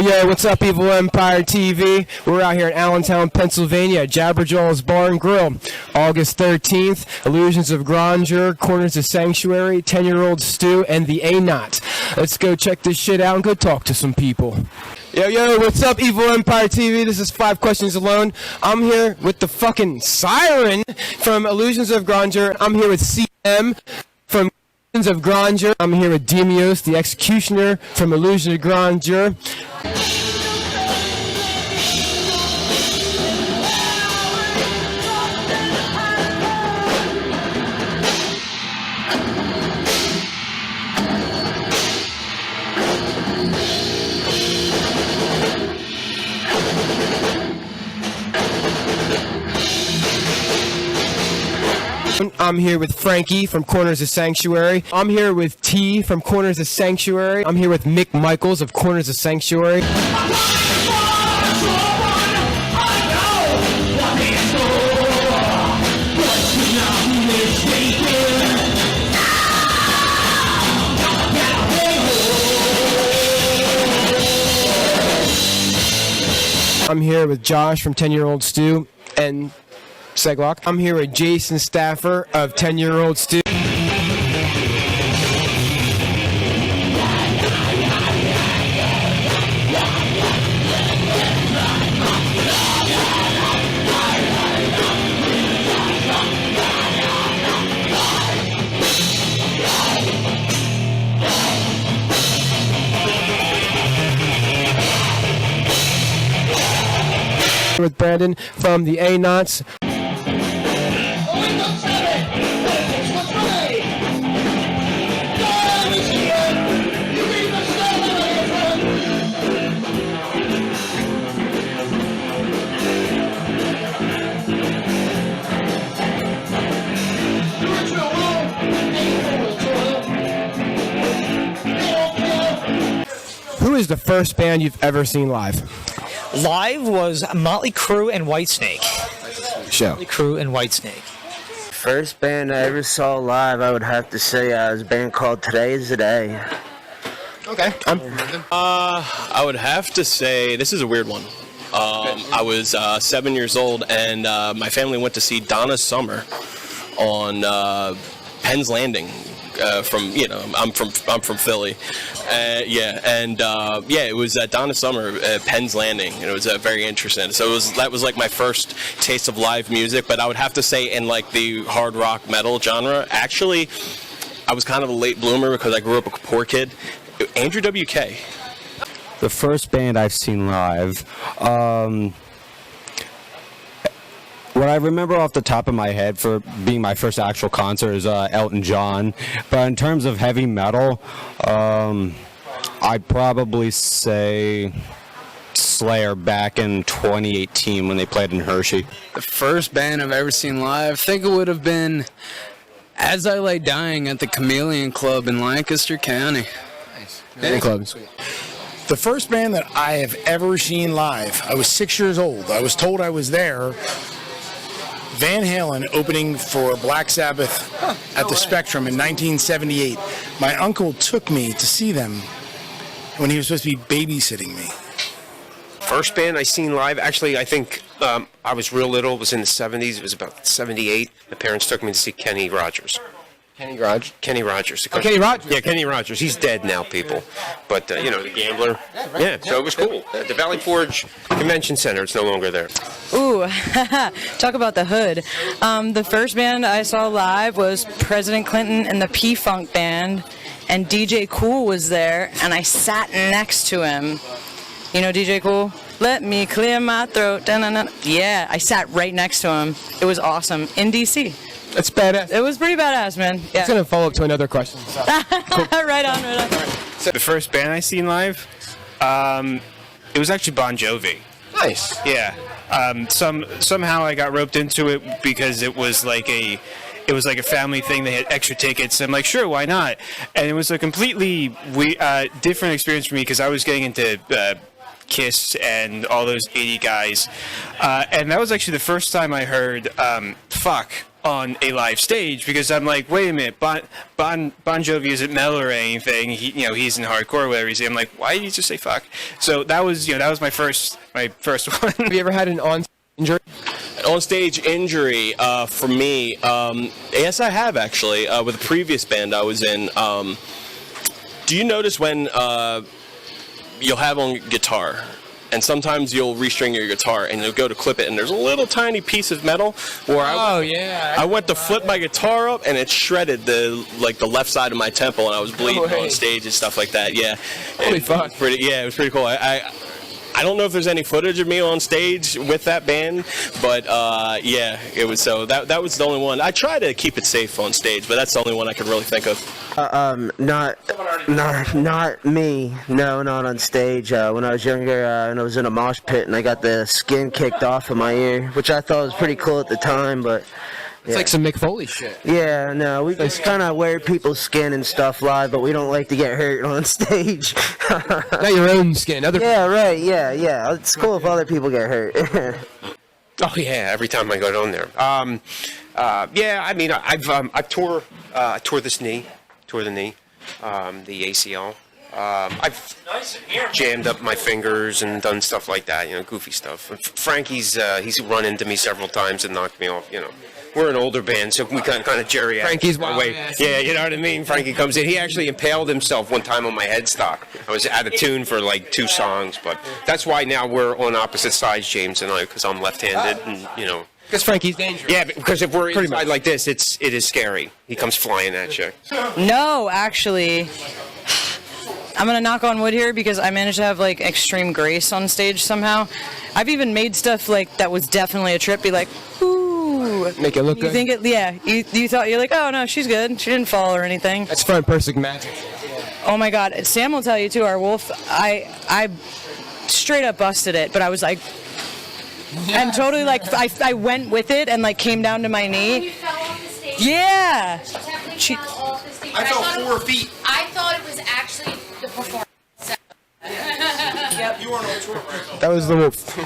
Yo, what's up, Evil Empire TV? We're out here in Allentown, Pennsylvania, at Jabberjaw's Bar and Grill. August 13th, Illusions of Grandeur, Corners of Sanctuary, 10-Year-Old Stu, and the A-Knot. Let's go check this shit out and go talk to some people. Yo, what's up, Evil Empire TV? This is 5 Questions Alone. I'm here with the fucking siren from Illusions of Grandeur. I'm here with CM from Illusions of Grandeur. I'm here with Demios, the Executioner from Illusions of Grandeur. I'm here with Frankie from Corners of Sanctuary. I'm here with T from Corners of Sanctuary. I'm here with Mick Michaels of Corners of Sanctuary. I'm here with Josh from 10-Year-Old Stu and Seglock. I'm here with Jason Staffer of 10-Year-Old Stu. With Brandon from the A-Knots. Who is the first band you've ever seen live? Live was Motley Crue and Whitesnake. Motley Crue and Whitesnake. First band I ever saw live, I would have to say, was a band called Today Is the Day. Okay. I would have to say, this is a weird one. I was 7 years old, and my family went to see Donna Summer on Penn's Landing. I'm from Philly. It was Donna Summer at Penn's Landing, and it was very interesting. So that was like my first taste of live music, but I would have to say in like the hard rock metal genre. Actually, I was kind of a late bloomer because I grew up a poor kid. Andrew WK. The first band I've seen live, what I remember off the top of my head for being my first actual concert is Elton John. But in terms of heavy metal, I'd probably say Slayer back in 2018 when they played in Hershey. The first band I've ever seen live, I think it would have been As I Lay Dying at the Chameleon Club in Lancaster County. Nice. Yeah. Club. Sweet. The first band that I have ever seen live, I was 6 years old. I was told I was there. Van Halen opening for Black Sabbath at the Spectrum in 1978. My uncle took me to see them when he was supposed to be babysitting me. First band I seen live, actually, I think I was real little. It was in the 70s. It was about 78. My parents took me to see Kenny Rogers. Kenny Rogers? Kenny Rogers. Oh, Kenny Rogers? Yeah, Kenny Rogers. He's dead now, people. But, the Gambler. Yeah, so it was cool. The Valley Forge Convention Center, it's no longer there. Ooh, talk about the hood. The first band I saw live was President Clinton and the P-Funk Band, and DJ Kool was there, and I sat next to him. You know DJ Kool? Let me clear my throat. Da-na-na. Yeah, I sat right next to him. It was awesome in D.C. That's badass. It was pretty badass, man. Yeah. It's going to follow up to another question. So. Cool. Right on. So the first band I seen live, it was actually Bon Jovi. Nice. Yeah. Somehow I got roped into it because it was like a family thing. They had extra tickets. I'm like, sure, why not? And it was a completely different experience for me because I was getting into Kiss and all those 80 guys. And that was actually the first time I heard Fuck on a live stage because I'm like, wait a minute, Bon Jovi isn't metal or anything. He's in hardcore, whatever he's. I'm like, why did you just say fuck? So that was my first one. Have you ever had an on injury? On-stage injury for me, yes, I have actually. With a previous band I was in. Do you notice when you'll have on guitar, and sometimes you'll restring your guitar, and you'll go to clip it, and there's a little tiny piece of metal where I went to flip my guitar up, and it shredded the left side of my temple, and I was bleeding on stage and stuff like that. Yeah, holy fuck! It was pretty cool. I don't know if there's any footage of me on stage with that band, but yeah, it was. So that was the only one. I try to keep it safe on stage, but that's the only one I could really think of. Not me. No, not on stage. When I was younger, and I was in a mosh pit, and I got the skin kicked off of my ear, which I thought was pretty cool at the time, but. It's like some Mick Foley shit. Yeah, no, we just kind of wear people's skin and stuff live, but we don't like to get hurt on stage. Not your own skin. Yeah, right. Yeah. It's cool if other people get hurt. Oh yeah, every time I go down there. Yeah, I mean, I've tore the knee, the ACL. I've jammed up my fingers and done stuff like that, goofy stuff. Frankie's he's run into me several times and knocked me off, We're an older band, so we kind of geriatric. Frankie's wild. Yeah, you know what I mean? Frankie comes in. He actually impaled himself one time on my headstock. I was out of tune for like 2 songs, but that's why now we're on opposite sides, James and I, because I'm left-handed, and Because Frankie's dangerous. Yeah, because if we're inside like this, it is scary. He comes flying at you. No, actually, I'm going to knock on wood here because I managed to have like extreme grace on stage somehow. I've even made stuff like that was definitely a trip, be like, ooh. Make it look good. You thought, you're like, oh no, she's good. She didn't fall or anything. That's front person magic. Oh my God. Sam will tell you too, our wolf, I straight up busted it, but I was like, and totally like, I went with it and like came down to my knee. Yeah. I fell 4 feet. I thought it was actually the performance. Yep. You weren't on tour, right? That was the wolf.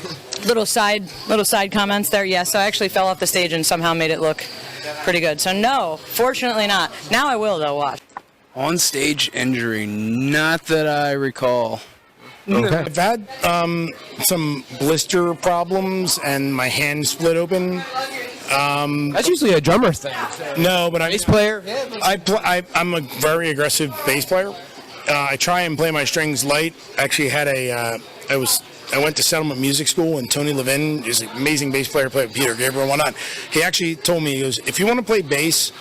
little side comments there. Yes, so I actually fell off the stage and somehow made it look pretty good. So no, fortunately not. Now I will though. Watch. On stage injury, not that I recall. Okay. I've had some blister problems and my hand split open. That's usually a drummer thing. No, but bass player. I'm a very aggressive bass player. I try and play my strings light. Actually, had I went to Settlement Music School, and Tony Levin is an amazing bass player, played with Peter Gabriel and whatnot. He actually told me, he goes, if you want to play bass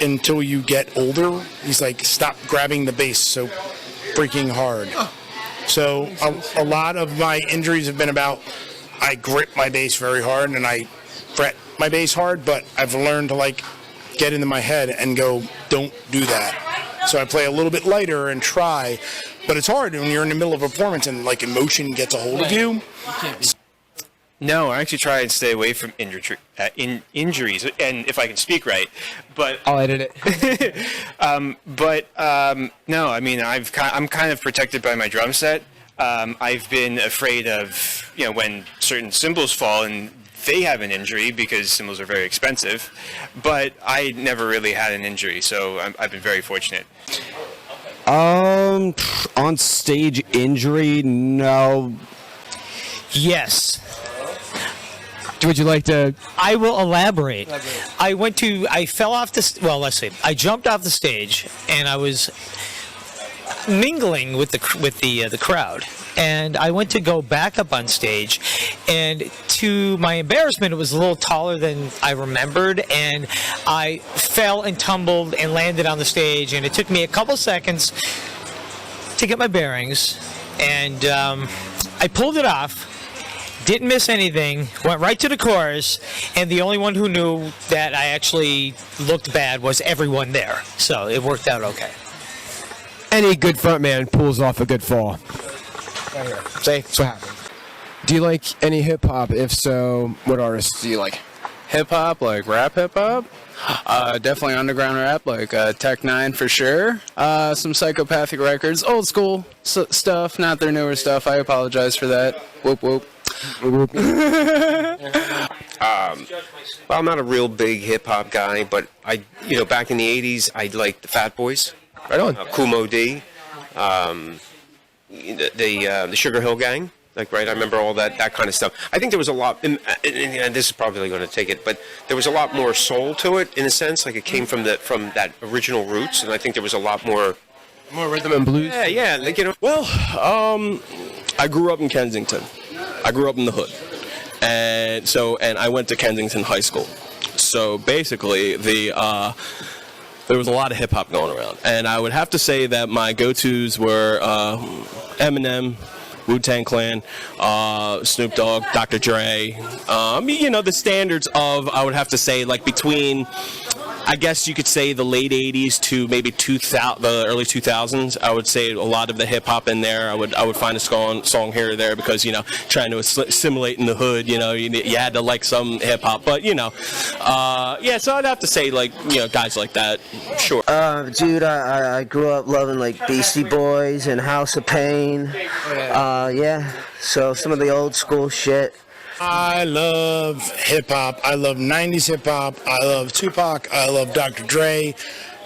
until you get older, he's like, stop grabbing the bass so freaking hard. So a lot of my injuries have been about I grip my bass very hard and I fret my bass hard, but I've learned to like get into my head and go, don't do that. So I play a little bit lighter and try, but it's hard when you're in the middle of a performance and like emotion gets a hold of you. No, I actually try and stay away from injuries, and if I can speak right, but I'll edit it. No, I mean I'm kind of protected by my drum set. I've been afraid of when certain cymbals fall and they have an injury because cymbals are very expensive, but I never really had an injury, so I've been very fortunate. On stage injury, no. Yes. Would you like to? I will elaborate. I fell off let's see. I jumped off the stage and I was mingling with the crowd, and I went to go back up on stage, and to my embarrassment, it was a little taller than I remembered, and I fell and tumbled and landed on the stage, and it took me a couple seconds to get my bearings, and I pulled it off. Didn't miss anything, went right to the chorus, and the only one who knew that I actually looked bad was everyone there. So it worked out okay. Any good frontman pulls off a good fall. Right here. See? That's what happened. Do you like any hip-hop? If so, what artists do you like? Hip-hop, like rap hip-hop? Definitely underground rap, like Tech 9 for sure. Some Psychopathic Records, old school stuff, not their newer stuff. I apologize for that. Whoop, whoop. Well, I'm not a real big hip hop guy, but back in the '80s, I liked the Fat Boys. Right on. Kool Moe Dee, the Sugar Hill Gang. Like, right, I remember all that kind of stuff. I think there was a lot, and this is probably going to take it, but there was a lot more soul to it, in a sense. Like, it came from that original roots, and I think there was a lot more rhythm and blues. Yeah. Like, Well, I grew up in Kensington. I grew up in the hood, and I went to Kensington High School. So basically, there was a lot of hip hop going around, and I would have to say that my go-tos were Eminem, Wu-Tang Clan, Snoop Dogg, Dr. Dre. The standards of, I would have to say, like between, I guess you could say the late 80s to maybe the early 2000s. I would say a lot of the hip hop in there. I would find a song here or there because, trying to assimilate in the hood, you had to like some hip hop. But, so I'd have to say, like, guys like that. Sure. Dude, I grew up loving like Beastie Boys and House of Pain. So some of the old school shit. I love hip-hop. I love 90s hip-hop. I love Tupac. I love Dr. Dre.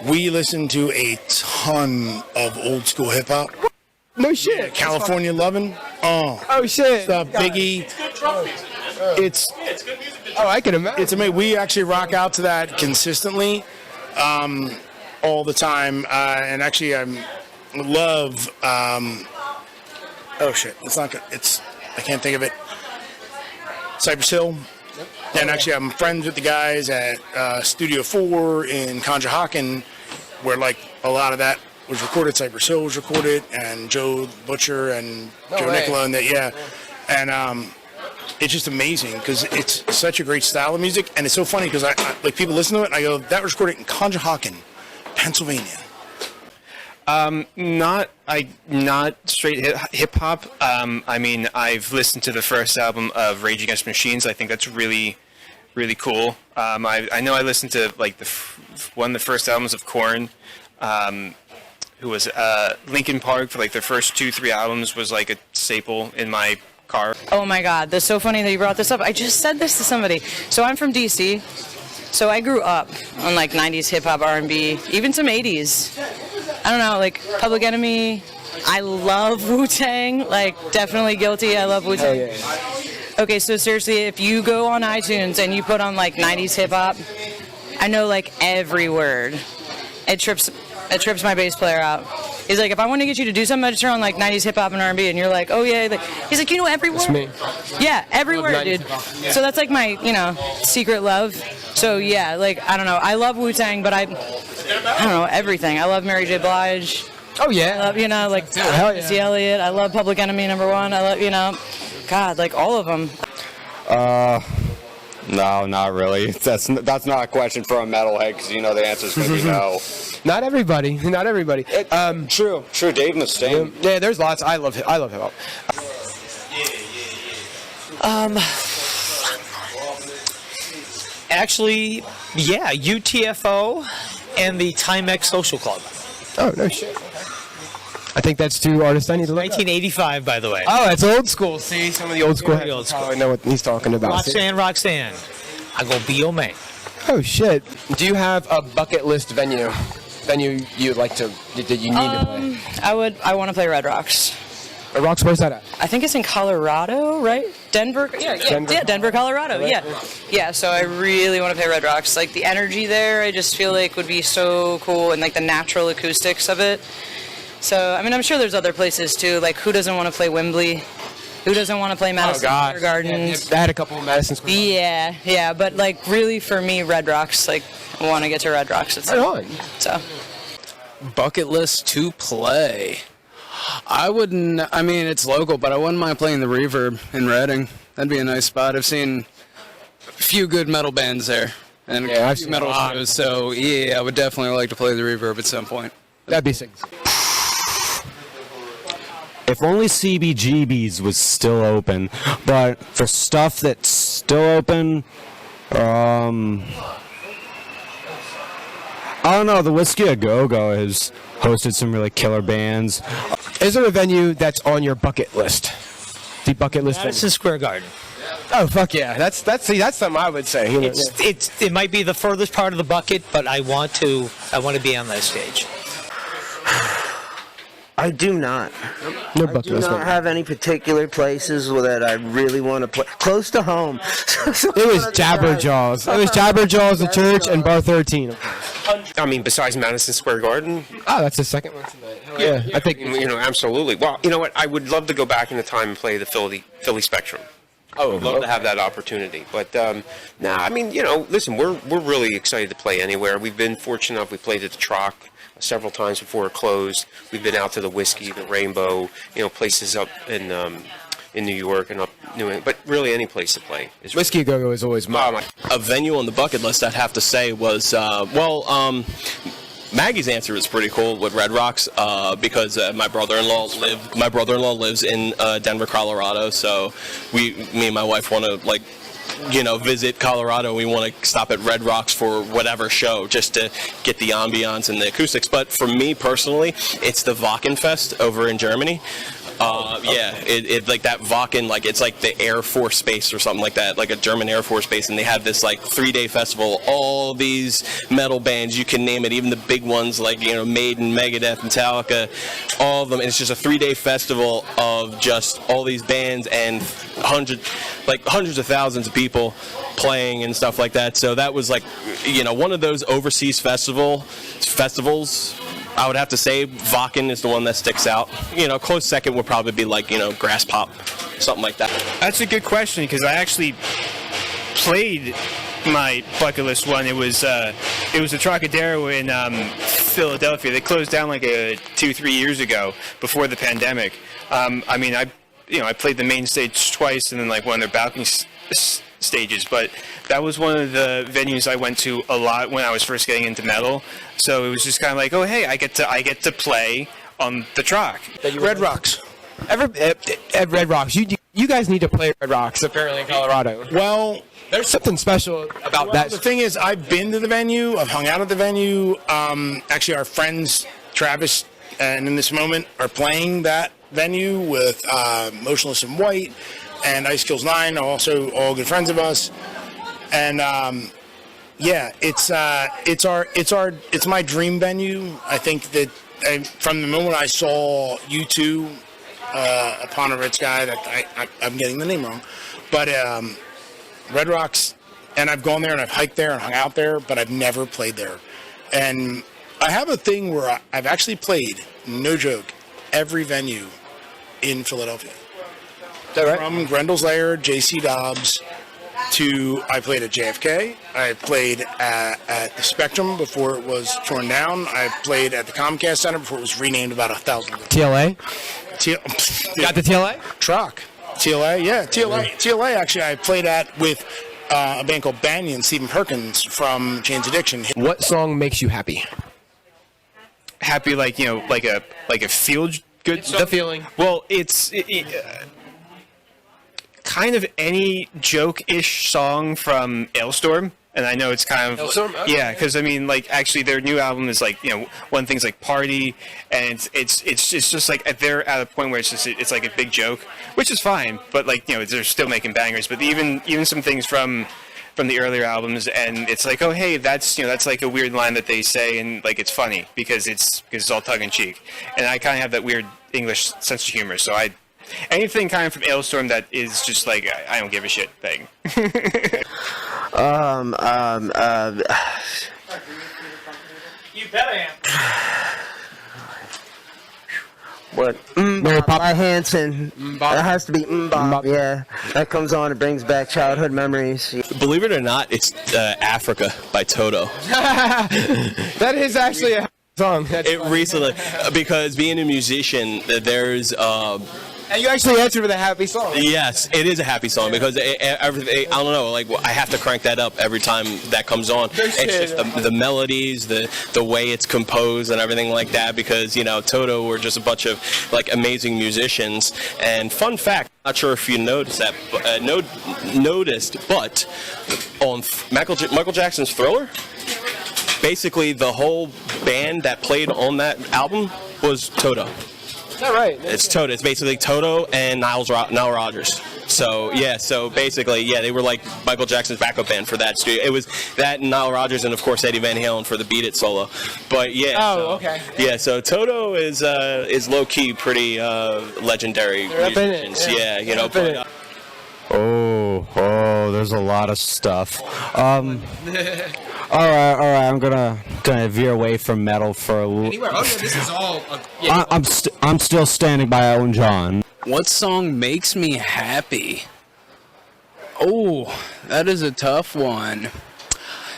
We listen to a ton of old school hip-hop. No shit. California Lovin'. Oh shit. Stuff, Biggie. It's good music. Oh, I can imagine. It's amazing. We actually rock out to that consistently, all the time. And actually, I love. Oh shit! It's not good. I can't think of it. Cypress Hill. Yep. And actually, I'm friends with the guys at Studio 4 in Conshohocken, where like a lot of that was recorded. Cypress Hill was recorded, and Joe Butcher and Joe Nicola, and and it's just amazing because it's such a great style of music, and it's so funny because I like people listen to it, and I go, that was recorded in Conshohocken, Pennsylvania. Not straight hip hop. I mean, I've listened to the first album of Rage Against the Machines. I think that's really, really cool. I know I listened to like one of the first albums of Korn, who was Linkin Park for like their first 2-3 albums was like a staple in my car. Oh my God, that's so funny that you brought this up. I just said this to somebody. So I'm from DC. So I grew up on like 90s hip hop, R&B, even some 80s. I don't know, like Public Enemy. I love Wu-Tang, like definitely guilty. I love Wu-Tang. Yeah. Okay, so seriously, if you go on iTunes and you put on like 90s hip hop, I know like every word. It trips my bass player out. He's like, if I want to get you to do something, I just turn on like 90s hip hop and R&B, and you're like, oh yeah. He's like, you know every word. That's me. Yeah, every word, dude. Yeah. So that's like my, secret love. So yeah, like I don't know. I love Wu-Tang, but I don't know everything. I love Mary J. Blige. Oh yeah. I love, like Missy Elliott. I love Public Enemy #1. I love, God, like all of them. No, not really. That's not a question for a metalhead because the answer's going to be no. Not everybody. True. Dave Mustaine. Yeah, there's lots. I love hip hop. Actually, yeah, UTFO and the Timex Social Club. Oh, no shit. I think that's two artists I need to look 1985, by the way. Oh, it's old school. See, some of the old school. Very old school. I know what he's talking about. Roxanne. I go be your man. Oh shit. Do you have a bucket list venue you'd like to that you need to play? I want to play Red Rocks. Red Rocks, where's that at? I think it's in Colorado, right? Denver? Yeah, Denver, Colorado. Yeah, so I really want to play Red Rocks. Like the energy there, I just feel like would be so cool, and like the natural acoustics of it. So, I mean, I'm sure there's other places too. Like, who doesn't want to play Wembley? Who doesn't want to play Madison Square Gardens? I had a couple of Madison Square Gardens. Yeah, but like really for me, Red Rocks. Like, I want to get to Red Rocks. It's right on. So, bucket list to play. I wouldn't. I mean, it's local, but I wouldn't mind playing the Reverb in Reading. That'd be a nice spot. I've seen a few good metal bands there, and a few metal shows. So yeah, I would definitely like to play the Reverb at some point. That'd be sick. If only CBGB's was still open, but for stuff that's still open, I don't know. The Whiskey A Go Go has hosted some really killer bands. Is there a venue that's on your bucket list? The bucket list. Madison Square Garden. Oh fuck yeah! That's something I would say. You know, It might be the furthest part of the bucket, but I want to be on that stage. I do not. No I bucket do list. not have any particular places that I really want to play. Close to home. It was Jabberjaws. It was Jabberjaws, the church, and Bar 13. I mean, besides Madison Square Garden. Oh, that's the second one tonight. Yeah, I think absolutely. Well, you know what? I would love to go back in the time and play the Philly Spectrum. Oh, love to have that opportunity. But I mean, listen, we're really excited to play anywhere. We've been fortunate enough. We played at the Troc several times before it closed. We've been out to the Whiskey, the Rainbow, places up in New York and up New England. But really, any place to play is Whiskey Go Go is always mine. A venue on the bucket list, I'd have to say, was Maggie's answer was pretty cool with Red Rocks because my brother-in-law lives in Denver, Colorado. So me and my wife want to visit Colorado. We want to stop at Red Rocks for whatever show just to get the ambiance and the acoustics. But for me personally, it's the Wackenfest over in Germany. It like that Wacken, it's like the Air Force Base or something like that, like a German Air Force Base, and they have this 3-day festival. All these metal bands, you can name it, even the big ones like Maiden, Megadeth, Metallica, all of them. And it's just a 3-day festival of just all these bands and hundreds of thousands of people playing and stuff like that. So that was one of those overseas festivals. I would have to say Wacken is the one that sticks out. Close second would probably be Grass Pop, something like that. That's a good question because I actually played my bucket list one. It was the Trocadero in Philadelphia. They closed down 2-3 years ago before the pandemic. I played the main stage twice and then one of their balcony stages, but that was one of the venues I went to a lot when I was first getting into metal. So it was just kind of oh hey, I get to play on the Troc. Red Rocks. At Red Rocks, you guys need to play Red Rocks apparently in Colorado. Well, there's something special about that. The thing is, I've been to the venue. I've hung out at the venue. Actually, our friends Travis and in this moment are playing that venue with Motionless in White and Ice Kills 9, also all good friends of us. And it's my dream venue. I think that from the moment I saw U2 Upon a Red Sky, that I'm getting the name wrong, but Red Rocks, and I've gone there and I've hiked there and hung out there, but I've never played there. And I have a thing where I've actually played, no joke, every venue in Philadelphia. Is that right? From Grendel's Lair, J.C. Dobbs, I played at JFK. I played at the Spectrum before it was torn down. I played at the Comcast Center before it was renamed about 1,000 times. TLA? Got the TLA? Troc. TLA, yeah. TLA, actually, I played at with a band called Banyan, Stephen Perkins from Jane's Addiction. What song makes you happy? Happy, like a feel good song? The feeling. Well, it's kind of any joke-ish song from Ailstorm, and I know it's kind of Ailstorm? Okay. Yeah, because actually their new album is one thing's Party, and it's just they're at a point where it's like a big joke, which is fine, but they're still making bangers. But even some things from the earlier albums, and it's oh hey, that's that's a weird line that they say, and it's funny because it's all tongue in cheek, and I kind of have that weird English sense of humor, so anything kind of from Ailstorm that is just I don't give a shit thing. You better. What? By Hanson. That has to be Mbop. Yeah, that comes on and brings back childhood memories. Believe it or not, it's Africa by Toto. That is actually a song. Recently, because being a musician, there's and you actually answered with a happy song. Yes, it is a happy song because I don't know, I have to crank that up every time that comes on. It's just the melodies, the way it's composed and everything like that, because Toto were just a bunch of amazing musicians. And fun fact, not sure if you noticed that, but on Michael Jackson's Thriller, basically the whole band that played on that album was Toto. Is that right? It's Toto. It's basically Toto and Nile Rodgers. So yeah, so basically, yeah, they were like Michael Jackson's backup band for that studio. It was that and Nile Rodgers and of course Eddie Van Halen for the Beat It solo. But yeah. Oh, so, okay. Yeah, so Toto is low key pretty legendary musicians. Yeah, you know. But, there's a lot of stuff. All right. I'm gonna veer away from metal for a little. Anywhere. Oh yeah, this is all. I'm still standing by Elton John. What song makes me happy? Oh, that is a tough one.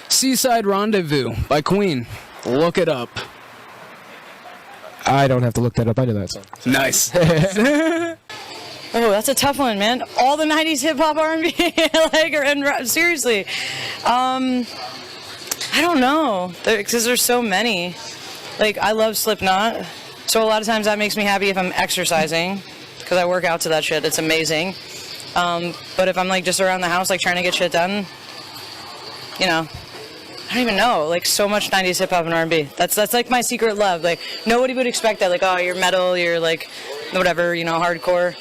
Seaside Rendezvous by Queen. Look it up. I don't have to look that up. I know that song. Nice. Oh, that's a tough one, man. All the 90s hip hop R&B, seriously. I don't know, because there's so many. Like, I love Slipknot, so a lot of times that makes me happy if I'm exercising, because I work out to that shit. It's amazing. But if I'm like just around the house, like trying to get shit done, you know, I don't even know. Like, so much 90s hip hop and R&B. That's like my secret love. Like, nobody would expect that. Like, oh, you're metal, you're like whatever, you know, hardcore.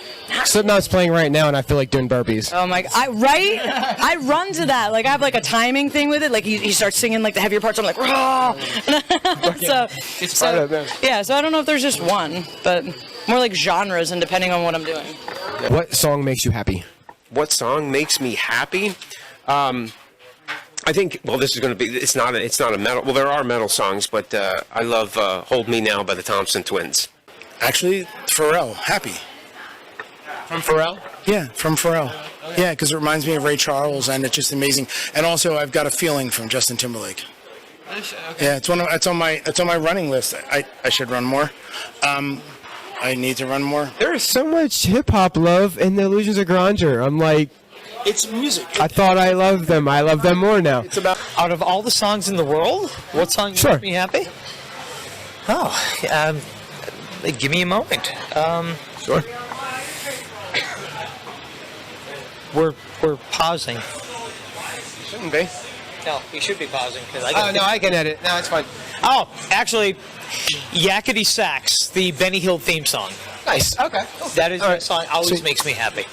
Slipknot's playing right now, and I feel like doing burpees. Oh my! I run to that. Like, I have like a timing thing with it. Like, he starts singing like the heavier parts. I'm like, raw. It's part of it. Yeah. So I don't know if there's just one, but more like genres and depending on what I'm doing. What song makes you happy? What song makes me happy? I think. Well, this is going to be. It's not a metal. Well, there are metal songs, but I love "Hold Me Now" by the Thompson Twins. Actually, Pharrell, Happy. From Pharrell? Yeah, from Pharrell. Yeah, because it reminds me of Ray Charles, and it's just amazing. And also, I've Got a Feeling from Justin Timberlake. Yeah, it's on my running list. I should run more. I need to run more. There is so much hip hop love in the Illusions of Grandeur. I'm like, it's music. I thought I loved them. I love them more now. It's about Out of all the songs in the world, what song makes me happy? Oh, give me a moment. Sure. We're pausing. Shouldn't be. No, we should be pausing because I can edit. No, it's fine. Oh, actually, Yakety Sax, the Benny Hill theme song. Nice. Okay. That is All a right. song always Sweet. makes me happy.